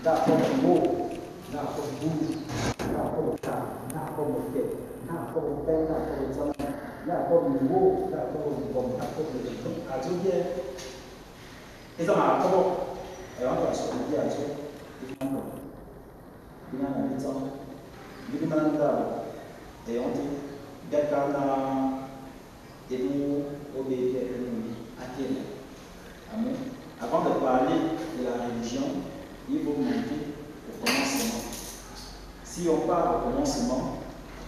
n'a pas de mots, n'a pas de bouche, n'a pas de cas, n'a pas de tête, n'a pas de peine, n'a pas de sang, n'a pas de mots, n'a pas de bombe, n'a pas de truc. À tout bien. Et ça m'a encore. Et on va se dire à tout. Il y a un temps. Il y a un temps. Et on dit, Dakana, et nous, obéir, et nous, atteindre. Amen. Avant de parler de la religion, il faut monter au commencement. Si on part au commencement,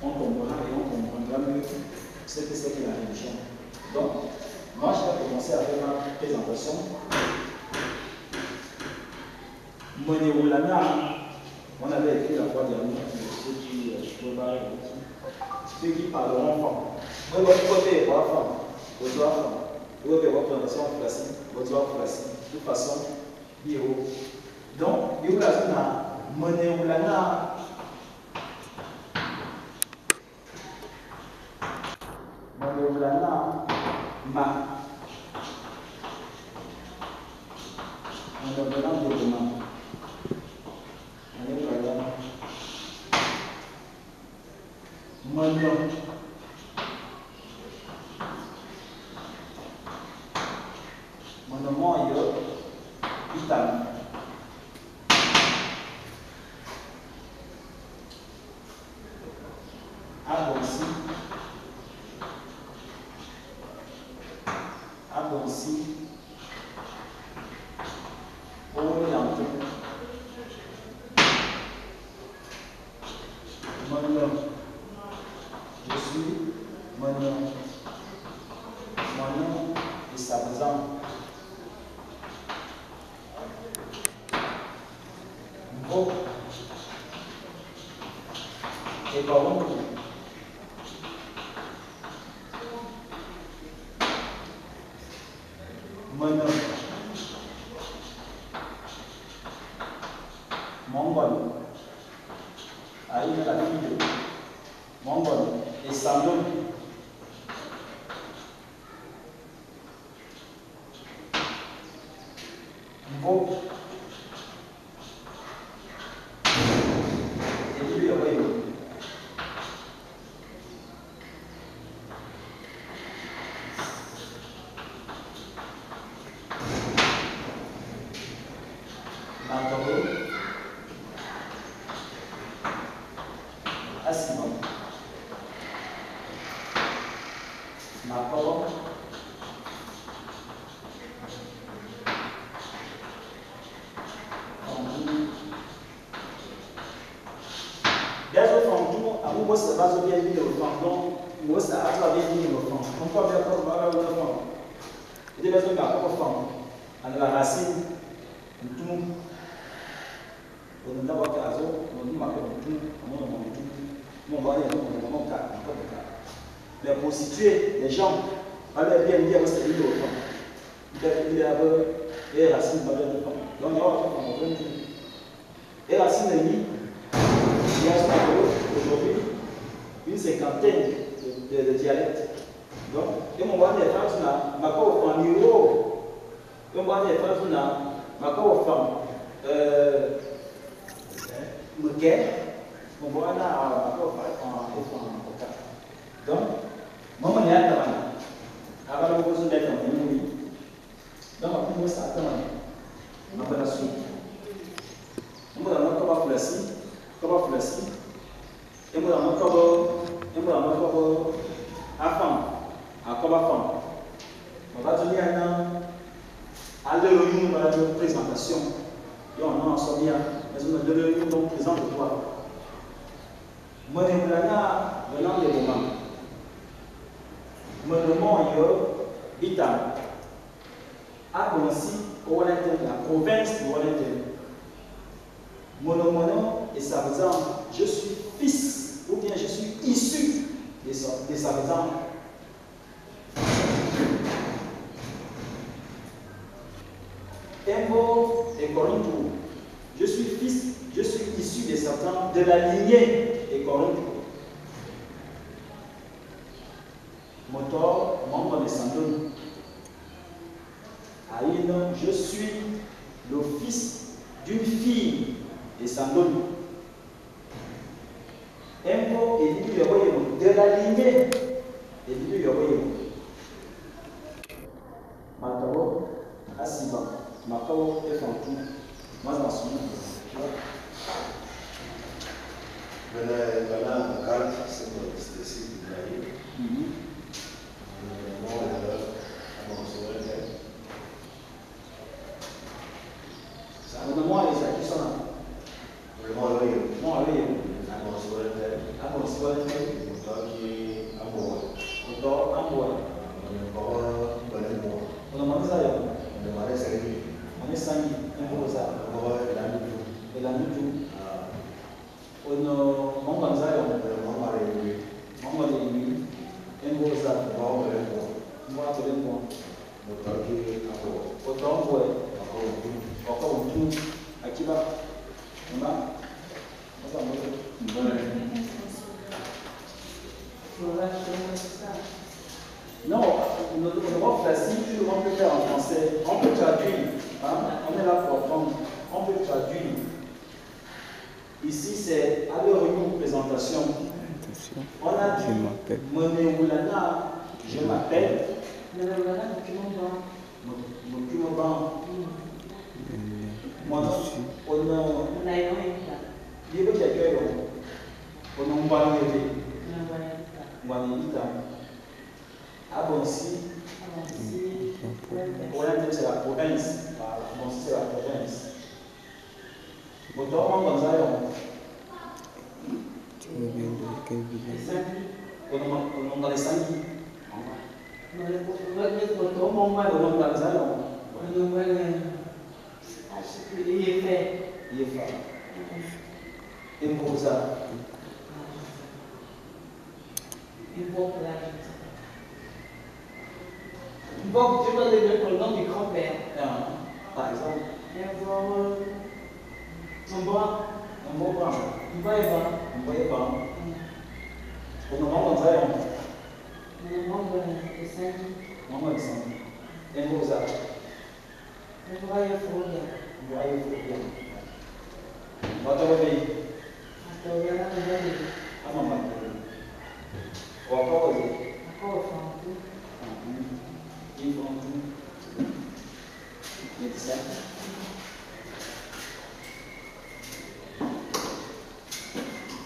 on tombera et on comprendra mieux ce que c'est que la religion. Donc, moi, je vais commencer avec ma présentation. Monéolana, on avait écrit la fois dernière, ceux qui parleront femme. Moi, je vais dire femme, je vais dire femme. Je vais dire prononciation classique, je vais dire classique. De toute façon, bio. Donc, bio la zone Monéolana. Monéolana, ma. On a besoin de demain. On est pas là. Monéolana. Mon nom est Italie. Abonsi. Abonsi. Orienté. Mon nom. Je suis mon nom. Mon nom est Sabzan. Mbo. Et Baron. Mon nom. Mongol. Aïe la fille. Mongol. Et Sandon. Mbo. Et lui, oui. Mantoro. Asima. Makoro. Moi, ça va bien dire le fond. Donc, moi, ça va bien dire le fond. On peut bien faire le fond. Il y a des personnes qui ont le fond. On a la racine. Tout. On a d'abord caso. On dit, tout. On va dire, on va mais pour situer les gens, on va bien dire que c'est le fond. Il y a des racines dans le fond. Donc, il y a un fond. Et racines, il y a aujourd'hui une cinquantaine de dialectes. Donc, et mon voix des phrases là, ma pauvre en niveau, et mon voix des phrases là, ma pauvre femme, mon voix là, ma pauvre en donc, moi, je suis là, avant de vous mettre en ligne, donc, après, ça attend, on va la suite. On va la placer, comment placer. Et moi, je vais encore à femme, à quoi femme. On va donner à une présentation. Et on en sort bien, mais on a donné une présente de toi. Moi, je vais venant des moments. Mon nom est Vital. À Bonsi, au Wellington, la province de Wellington. Mon nom est Sabzan. Je suis fils, ou bien je suis issu de Sabzan. Embo et Corinto. Je suis fils, je suis issu de Sabzan, de la lignée de Corinto. Motor, membre de Sandon. Aïno, je suis le fils du d'une fille de Sandoni. Embo et Lidu Yoroyemo, de la lignée de Lidu Yoroyemo. Matao, Asiba, Makao et Fantou, moi j'en suis. Voilà, la carte, c'est le site de Moi, les acquis sont là. Moi, non, notre facile, on peut faire en français, on peut traduire, hein? On est là pour apprendre, on peut traduire. Ici, c'est à l'heure une présentation. On a dit, Moneoulana, je m'appelle. Abonsi, c'est la province. Abonsi, c'est la province. Autant dans Zion. On a les 5 Bon, je vais donner le nom du grand-père. Par exemple. Un bon bras. On a membre de Zion. On a membre de Saint. Membre de Saint. Et vous avez. Vous voyez Fouria. Vous voyez Fouria. Votre pays. Ah non, ou encore aux ils font tout. Médecin.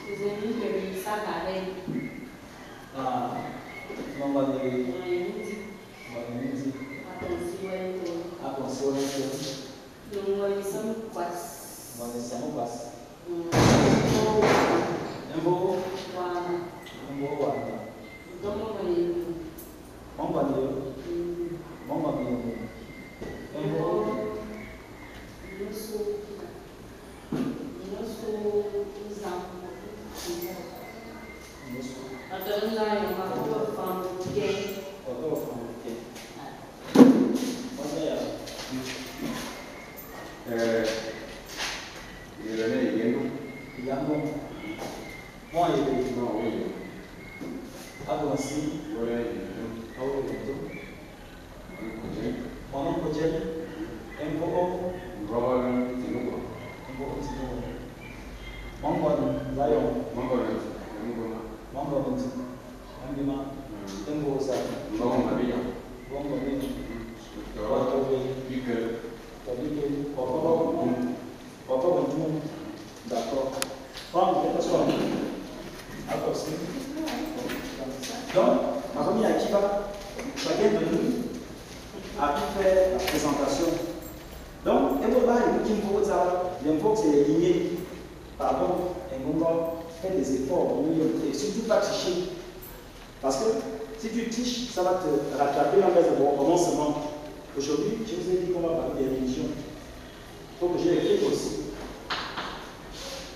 Vous avez dit que ça pareil. Ah, non, on va dire. Donc, ma famille Akiba, chacun de nous a pu faire la présentation. Donc, l'invoque c'est les lignées. Pardon, fait des efforts et surtout pas tricher. Parce que si tu triches, ça va te rattraper dans les commencements. Aujourd'hui, je vous ai dit qu'on va parler des religions. Il faut que je l'écrive aussi.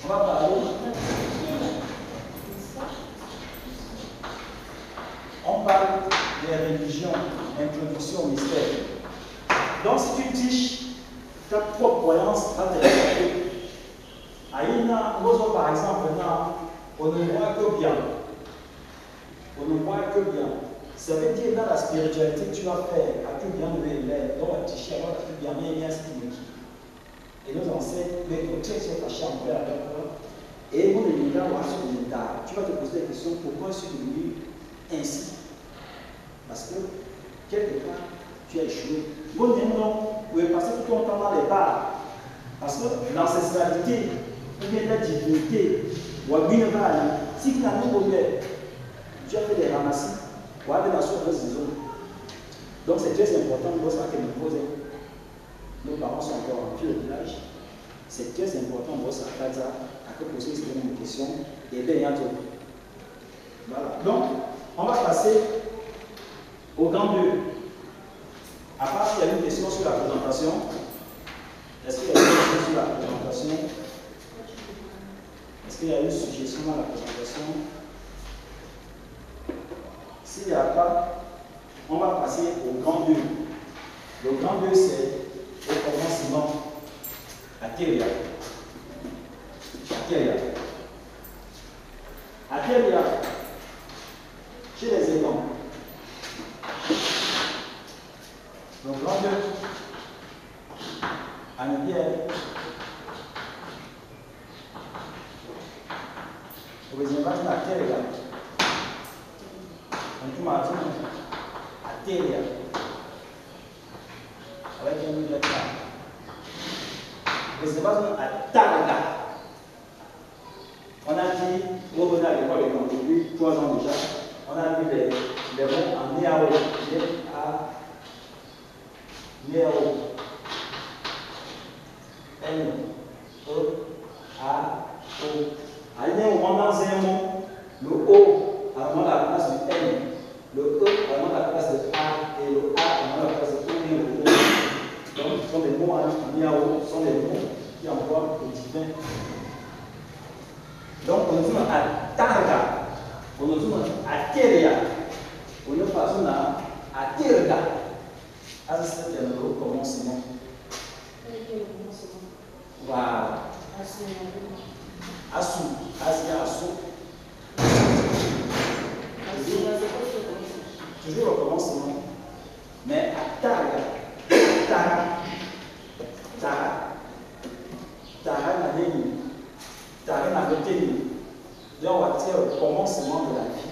On va parler. On parle des religions, introduction au mystère. Donc si tu triches, ta propre croyance va te rattraper. Aïna, nous par exemple, on ne voit que bien. On ne voit que bien. Ça veut dire dans la spiritualité, tu vas faire à que bien de l'air, donc à tricher, alors à que bien, mais bien ce qui me dit. et nos ancêtres, mais ils sont fâchés en paix avec toi. Et vous, les gars, tu vas te poser la question pourquoi je suis devenu ainsi? Parce que, quelque part, tu as échoué. Bon, non, vous pouvez passer tout ton temps dans les bars. Parce que l'ancestralité, ou bien la divinité, ou bien si tu n'as pas de tu as fait des ramassis, ou bien dans ce réseau. Donc c'est très important pour ça que nous posons. Nos parents sont encore en pied au village. C'est très important pour ça que poser cette question. Et bien, il y a tout. Voilà. Donc, on va passer au grand 2. À part s'il y a une question sur la présentation, est-ce qu'il y a une question sur la présentation? Est-ce qu'il y a une suggestion dans la présentation? S'il n'y a pas, on va passer au grand 2. Le grand 2, c'est au commencement. Ateria. Ateria. Chez les élans. Le grand 2. Anibière. Vous voyez, pas la terre. On tout m'a dit, Ateria. Avec un millier de temps. Vous voyez, pas à Targa. On a dit, vous venez à l'école depuis 3 ans déjà, on a vu les mots en Néao. Néao. N, E, A, O. Allez, on rentre dans un mot, le O à la place du N, le E à la place de A et le A à la place de O et le O. Donc, ce sont des mots en Niao, ce sont des mots qui envoient le divin. Donc, on dit à Targa, on dit à Teria, on dit à Terga. C'est le commencement. Voilà. Assou. Asia Assou. Toujours le commencement. Mais à Tara n'a rien. Tara n'a rien. Donc on va dire le commencement de la vie.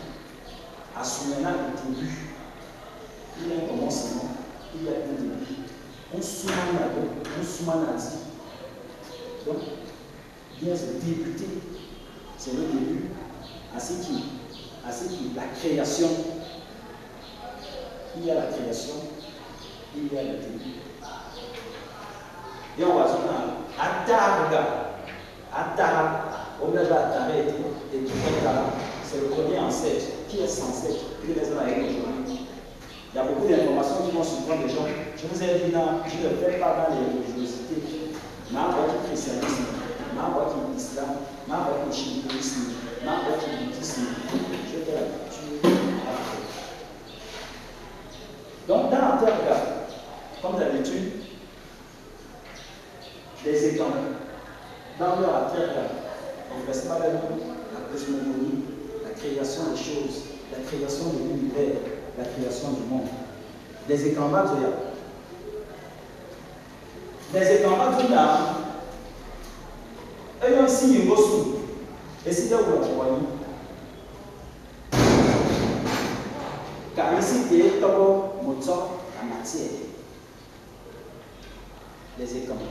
Assou maintenant le début. Il y a un commencement. Il y a un début. On soumane a dit. Donc, bien se débuter, c'est le début, à ce qui la création. Il y a la création, il y a le début. Et on va dire Atara, au lieu de Atara et tout c'est le premier ancêtre qui est censé, qui est avec aujourd'hui. Il y a beaucoup d'informations qui vont surprendre les gens. Je vous ai dit, je ne fais pas dans les religiosités. Je n'ai pas de christianisme, je n'ai pas de l'islam, je n'ai pas de shintoïsme, je n'ai pas de bouddhisme. Je fais la culture. Donc, dans la terre, comme d'habitude, les exemples. Dans leur terre, on ne reste pas la cosmogonie, la création des choses, la création de l'univers, la création du monde. Les écambats de là. Les écambats de là, ils ont un signe gossou. Et c'est là où on voit. Car ici, il y a un moteur en matière. Les écambats.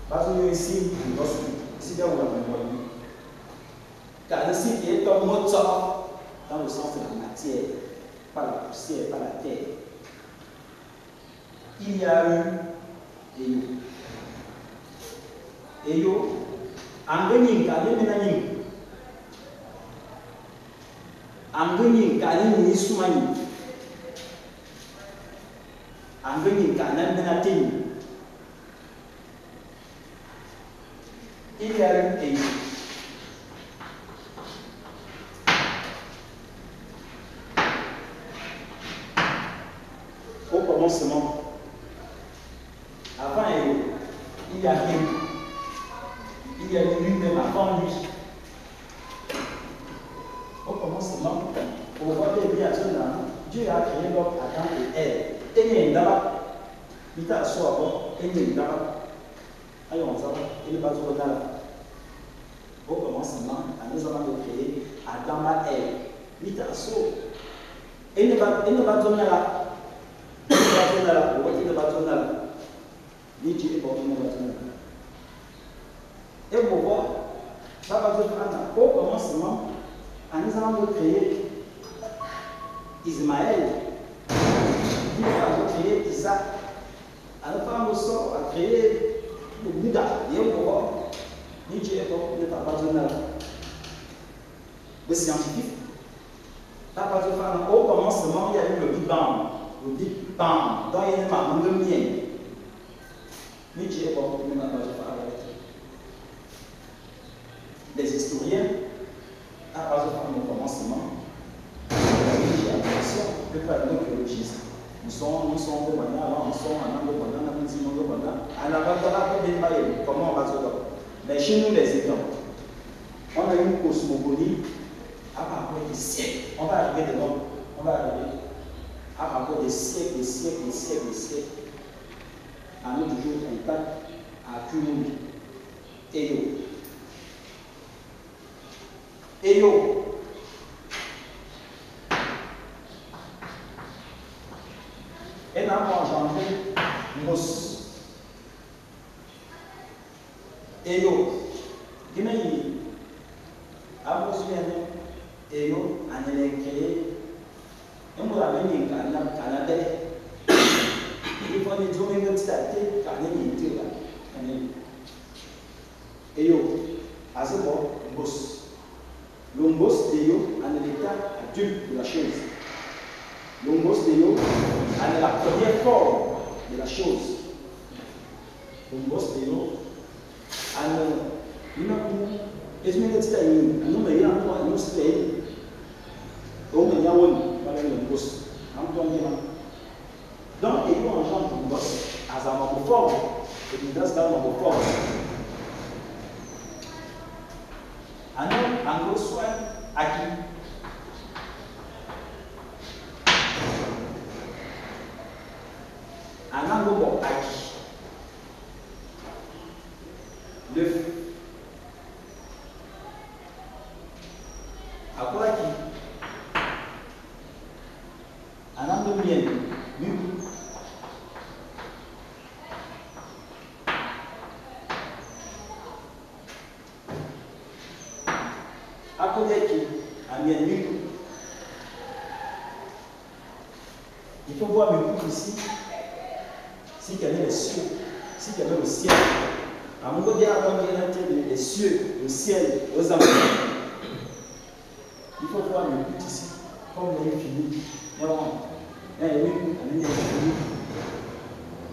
Parce qu'il y a un signe gossou. C'est là où on voit. Car ici, il y a un moteur dans le sens de la matière. Pas la poussière, pas la terre. Il y a eu Eyo. Eyo, Angening, Kademenaning. Angening, Kademenaning Sumani. Angening, Kademenating. Il y a eu Eyo. Au commencement, avant Eyo, il y a rien. Il y a lui-même avant lui. Au commencement, on voit bien Dieu a créé l'homme Adam et Ève. Et il y a une dame, il t'a assis à bord, et il y a une dame. Et le bateau au commencement, nous avons créé Adam et Ève. Mitasso. Et ne va donner là. Il ne va donner là. Ni Dieu est bon, il ne va donner là. Et vous voyez, ça va donner au commencement, nous avons créé Ismaël. Nous avons créé Isaac. Nous avons créé le Bouddha. Et vous voyez, ni Dieu est bon, il ne va pas donner là. Les scientifiques, au commencement, il y a eu le Big Bang. Le Big Bang. Donc, il y a un de mien. Mais Dieu est bon, il ne va pas arrêter. Les historiens, à partir du commencement, j'ai l'impression que par les archéologistes, nous sommes de Bana, nous sommes en Bana, nous sommes de Bana. À la base, comment on va se faire? Mais chez nous, les étangs, on a une cosmogonie. À partir des siècles, on va arriver dedans, on va arriver à partir des siècles, des siècles, des siècles, des siècles, à nous toujours intact, à Kumuni, Eyo. Eyo. Et là, on a engendré Mos. Eyo. Guinée, à Mos, et yo, on a créé un peu la même Canada. Il faut les hommes qui ont été Canada. Et yo, à ce moment, boss. L'ombos de yo, on a l'état adulte de la chose. L'ombos de yo, on a la première forme de la chose. L'ombos de yo, on a une est-ce que tu as une nouvelle donc, il y a un boss. Donc, il y a un genre de boss à sa morphoforme et il doit se faire morphoforme. Un gros soin acquis. Un angle acquis. Le à quoi qui un angle mien, à côté qui un mien il faut voir le couple ici, si qu'il y a les cieux, si qu'il y a le ciel. À mon côté, avant qu'il y ait les cieux, le ciel, aux amours. Il faut voir le but ici, comme il est fini.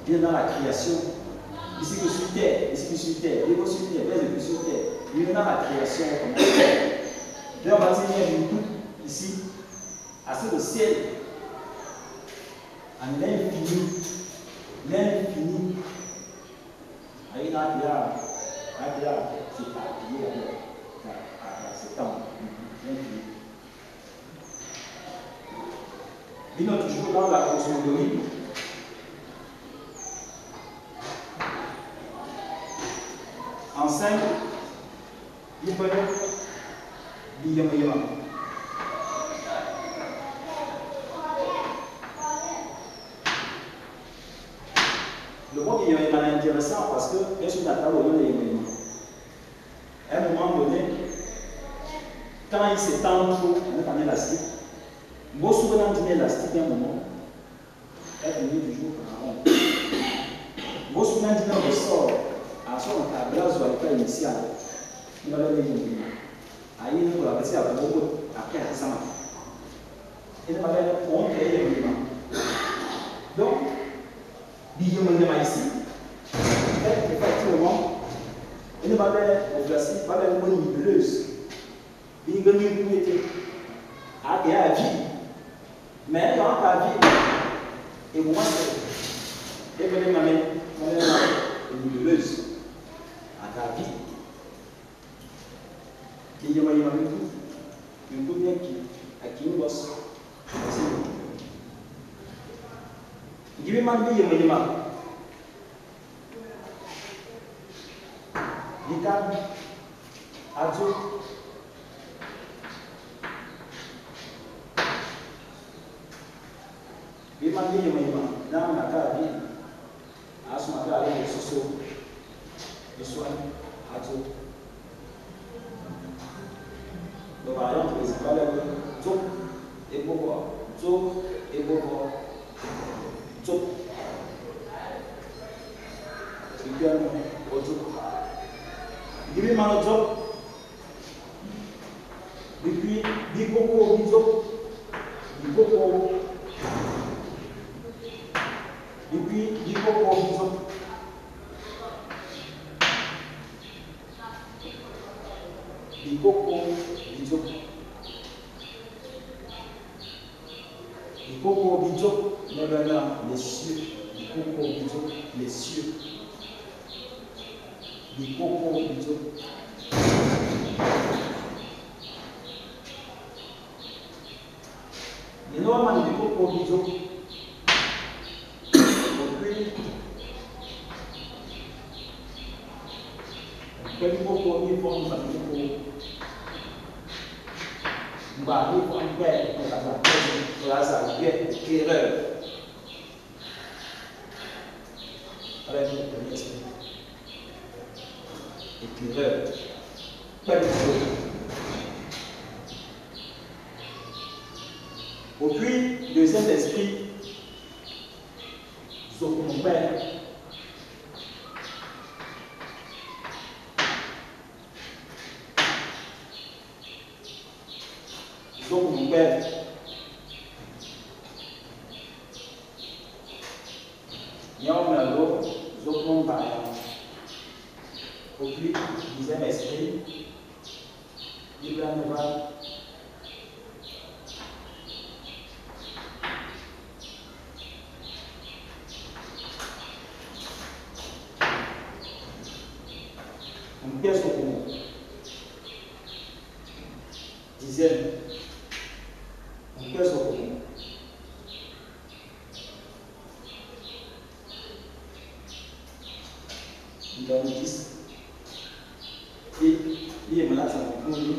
Il est dans la création. Ici que sur terre, ici que sur terre, il est sur terre, il est sur terre. Il est dans la création. Là, on va dire qu'il y a une coupe ici, à ce le ciel, en l'infini. L'infini. Il y a c'est appuyé à ce temps. Il est toujours dans la cosmogonie. En 5, il peut être le mot qui est intéressant parce que bien sûr, à un moment donné, quand il s'étend trop, on est en élastique. Bon, souvent, on dit élastique à un moment, elle finit toujours en rond. Bon, souvent, on dit on ressort à son tablage ou à l'état initial. Il va donner une vie. Aïe, nous, la petite, après, à ça. Il va donner on crée des mouvements. Donc, il y a un ici. Effectivement, il va donner au glacis, il va donner une nébuleuse. Il va donner une été. Et à la vie. Mais quand ta vie, et moi, et vous allez m'amener une nébuleuse à ta vie. Il y a une coupe à qui nous bosse. Il y a un Likan, Adzo, Bimandi Yema, Nam Nakari, Asmakari, Soso, this one, Adzo. Le variant principal est Tzok et Bobo, Tzok et Bobo, Tzok. C'est bien, au Tzok. Dibi mano Tzok. Depuis, Bikoko, Bizok, Bikoko. Depuis, Bikoko, Bizok. Bikoko, Bizok. Bikoko, Bizok, les cieux. Bikoko, Bizok, les cieux. Bikoko, Bizok. Et normalement, Bikoko, Bizok. Puis, Bikoko, il faut un Bikoko. Bah, il faut un père, éclaireur. Avec le premier éclaireur. Pas de chose. Au puis, le Saint-Esprit, sauf mon père. Sauf mon père. Yamalo, sauf mon père. Au plus, le Saint-Esprit, il va nous voir. On pièce au courant. Dixième. On pièce au courant. Il donne 10. Et il est malade, ça va continuer.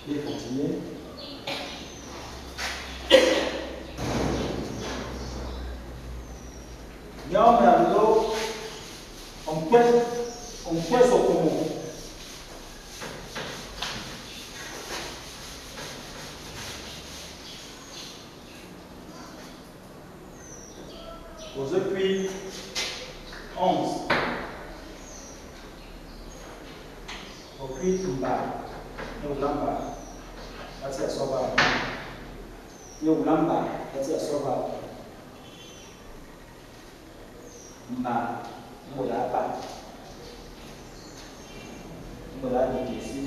Il continue. On pèse au courant. Depuis 11. Puis Tumba, Yolamba, that's a soba. Yolamba, that's a soba. Ma, Molapa, Molani ici.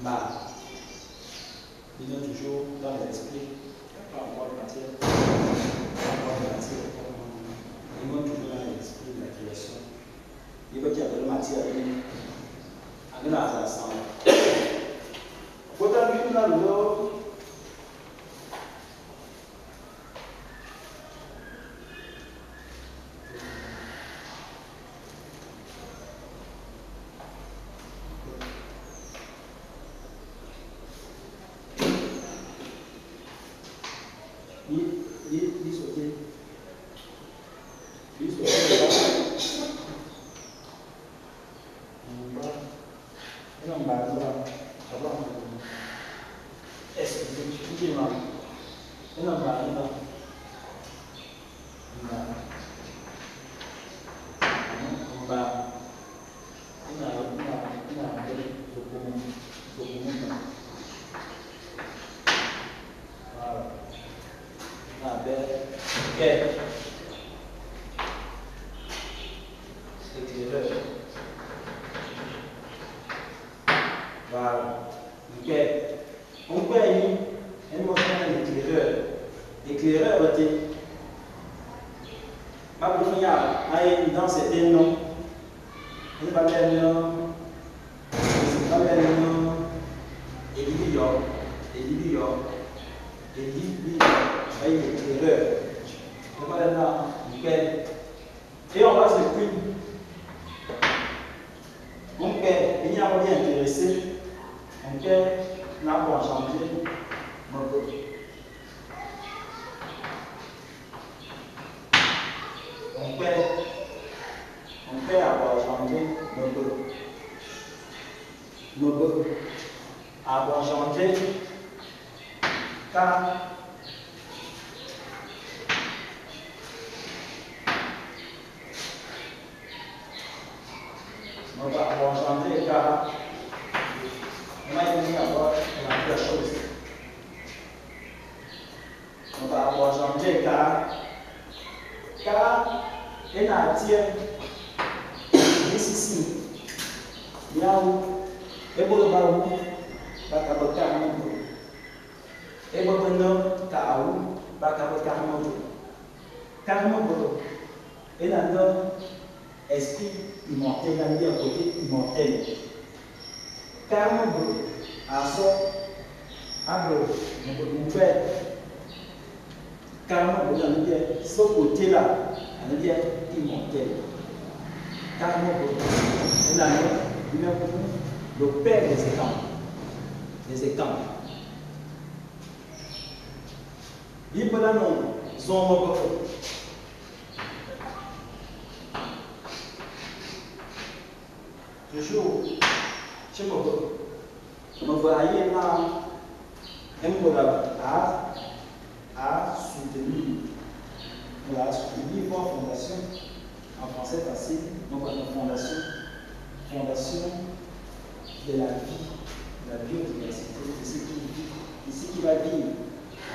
Ma, il est toujours dans l'esprit. Pas encore de matière. Il montre toujours dans l'esprit de la création. Il veut qu'il y ait de la matière. Il y a la sang. Quand on a vu dans l'eau, il sautait. Il sautait là. Il en bas là. Est-ce que tu dis mal? Il en bas là. Voilà. On peut aller l'éclaireur était. Ma première, dans certains noms, il va faire nom, il va faire nom, Elibio, l'erreur. Donc maintenant, on perd. Et on passe le prix. On perd, il n'y a pas bien intéressé. On perd, n'a pas changé. On perd avoir changé avoir changé car on va avoir changé car on va venir avoir la chose. On va avoir changé car elle attire ici. Il y a où et pour le baou, va capoter un peu. Et pour le nom, taou, va capoter un peu. Carrément, et là, esprit immortel, il a mis un côté immortel. Carrément, à ça, mon père, carrément, on a dit, ce côté-là, on a dit immortel. Carrément, on a dit, le père des étangs. Des étangs. Il peut là, non, son toujours, je me voyais là, a soutenu pour fondation, en français facile, donc une fondation de la vie, de la biodiversité, de ce qui vit, de ce qui va vivre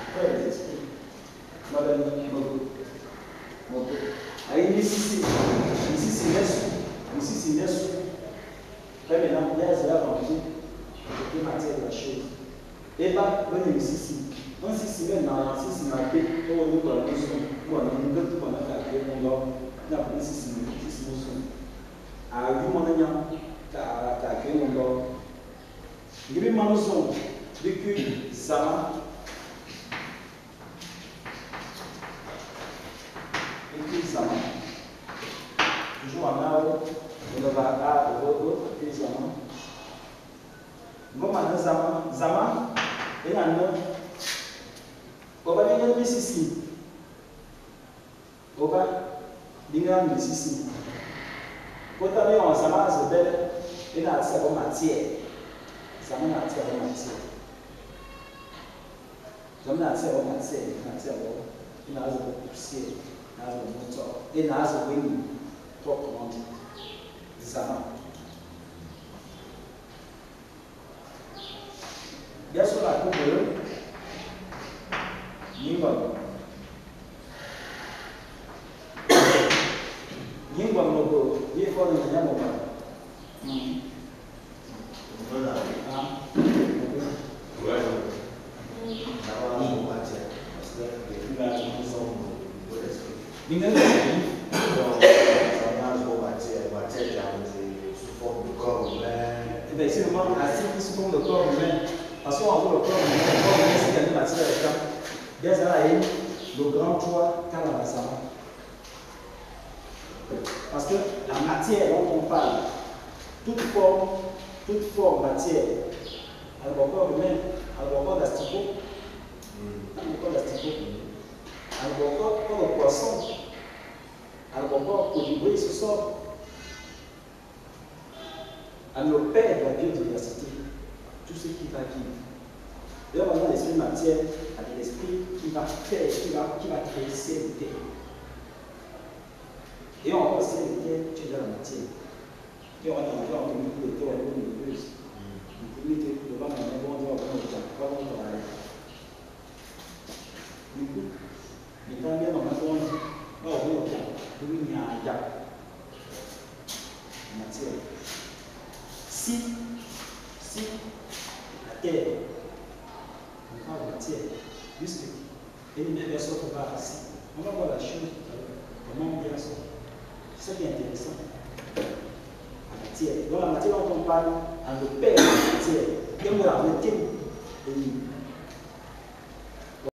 après les esprits. Voilà ici c'est laisse. Très maintenant, il y a cela vendu, de matière de la chose. Et là, on est ici. On s'y met dans la scie, ma paix, on nous donne le son, ou on nous donne tout le monde à la paix, on doit appeler scie, à lui, mon ami, à accueillir mon doigt. Il y a mon son, depuis Zama. Depuis Zama. Toujours en arbre. On va à l'autre, puis Zama. Comment Zama, et là, on va venir ici. On va venir ici. Quand on est en Zama, c'est belle, et là, c'est la matière. Zama, c'est la matière. Zama, c'est la matière. Il y a un poussière, il y a un moteur, et il y a un wing, proprement dit. Zama. Bien sûr, la coupe de Yingwang. Yingwang logo, il faut le dire mon père. Voilà. Ah. Ouais. D'abord, on va dire. Parce que les gens sont pour l'esprit. Sous forme de corps humain. Effectivement, ainsi qui sous forme de corps humain. Parce qu'on voit le corps humain, c'est quelle matière est là. Bien ça, le grand toit, car la Zama. Parce que la matière dont on parle, toute forme matière, alors le corps humain, alors le corps d'asticot, alors le corps de poisson, alors le corps colibri se sort. Alors le père de la biodiversité, tout ce qui va vivre. Et là, maintenant, l'esprit matière avec l'esprit qui va faire, qui va créer cette terre. Et on va passer les terres, tu es dans la matière. Et on va dans la communauté de terre, on est heureuse. Une communauté devant la maison, on va travailler. Du coup, les temps bien dans ma zone, on va ouvrir le temps. Il y a un gap. Matière. Si la terre, on parle de matière, puisque et les mêmes personnes qu'on va ici, on va voir la chose, comment on dit ça. C'est ça qui est intéressant. La matière. Dans la matière dont on parle, on le perd la matière. Et on la retient.